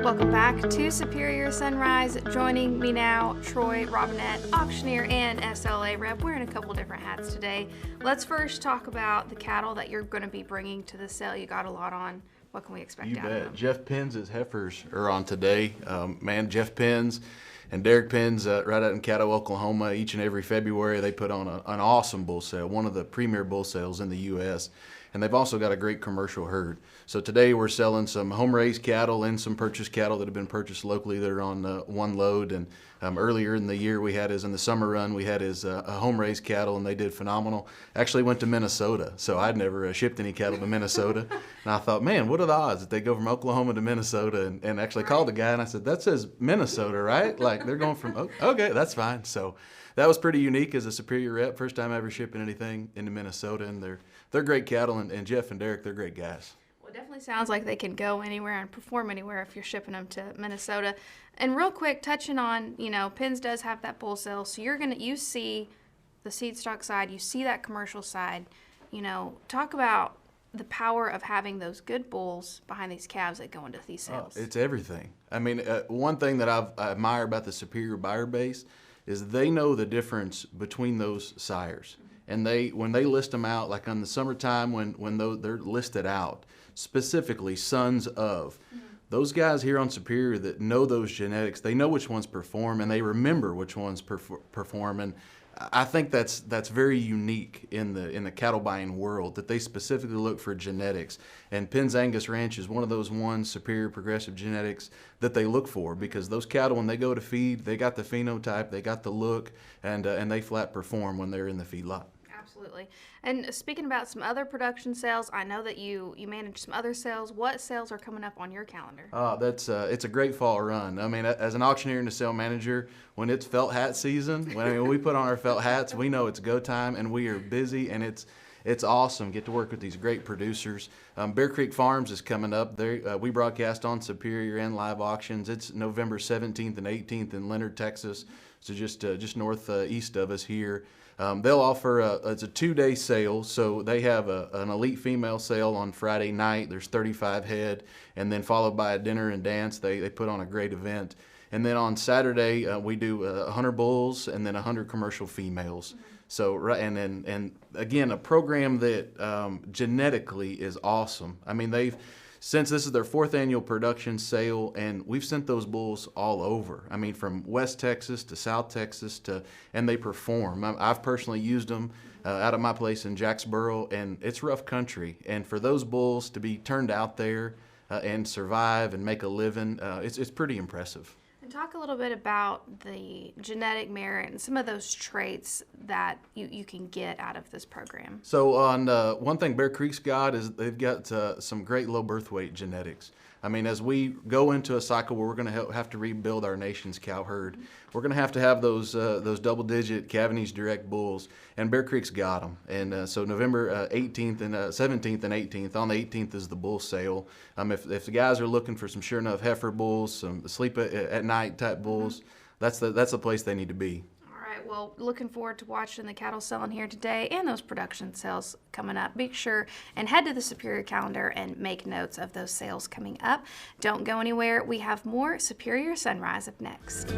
Welcome back to Superior Sunrise. Joining me now, Troy Robinett, auctioneer and SLA rep. Wearing a couple different hats today. Let's first talk about the cattle that you're going to be bringing to the sale. You got a lot on. What can we expect You out of them? bet. Jeff Penn's heifers are on today. Jeff Penn's and Derek Penn's right out in Caddo, Oklahoma. Each and every February they put on an awesome bull sale, one of the premier bull sales in the U.S., and they've also got a great commercial herd. So today we're selling some home-raised cattle and some purchased cattle that have been purchased locally that are on one load. And earlier in the year in the summer run, we had his home-raised cattle, and they did phenomenal. Actually went to Minnesota, so I'd never shipped any cattle to Minnesota. And I thought, man, what are the odds that they go from Oklahoma to Minnesota? And actually called the guy, and I said, that says Minnesota, right? Like they're going from, okay, that's fine. So that was pretty unique as a Superior rep. First time ever shipping anything into Minnesota, and they're great cattle, and Jeff and Derek, they're great guys. Well, it definitely sounds like they can go anywhere and perform anywhere if you're shipping them to Minnesota. And real quick, touching on, Penn's does have that bull sale, so you see the seed stock side, you see that commercial side. Talk about the power of having those good bulls behind these calves that go into these sales. It's everything. I mean, one thing that I admire about the Superior buyer base is they know the difference between those sires. And when they list them out, like on the summertime when they're listed out, specifically sons of, those guys here on Superior that know those genetics, they know which ones perform, and they remember which ones perform. And I think that's very unique in the cattle buying world, that they specifically look for genetics. And Penn's Angus Ranch is one of those Superior progressive genetics that they look for, because those cattle, when they go to feed, they got the phenotype, they got the look, and they flat perform when they're in the feedlot. Absolutely. And speaking about some other production sales, I know that you manage some other sales. What sales are coming up on your calendar? It's a great fall run. I mean, as an auctioneer and a sale manager, when it's felt hat season, when we put on our felt hats, we know it's go time, and we are busy, and it's awesome. Get to work with these great producers. Bear Creek Farms is coming up. We broadcast on Superior and live auctions. It's November 17th and 18th in Leonard, Texas, so just northeast of us here. They'll offer it's a 2-day sale, so they have an elite female sale on Friday night. There's 35 head, and then followed by a dinner and dance. They put on a great event. And then on Saturday, we do 100 bulls and then 100 commercial females. So, and again, a program that genetically is awesome. I mean, since this is their 4th annual production sale, and we've sent those bulls all over. I mean, from West Texas to South Texas and they perform. I've personally used them out at my place in Jacksboro, and it's rough country. And for those bulls to be turned out there and survive and make a living, it's pretty impressive. And talk a little bit about the genetic merit and some of those traits that you can get out of this program. So on one thing Bear Creek's got is they've got some great low birth weight genetics. I mean, as we go into a cycle where we're going to have to rebuild our nation's cow herd, we're going to have those double-digit Cavanese direct bulls, and Bear Creek's got them. And so November 18th and 17th and 18th. On the 18th is the bull sale. If the guys are looking for some sure enough heifer bulls, some sleep at night type bulls, that's the place they need to be. Well, looking forward to watching the cattle selling here today and those production sales coming up. Be sure and head to the Superior calendar and make notes of those sales coming up. Don't go anywhere. We have more Superior Sunrise up next.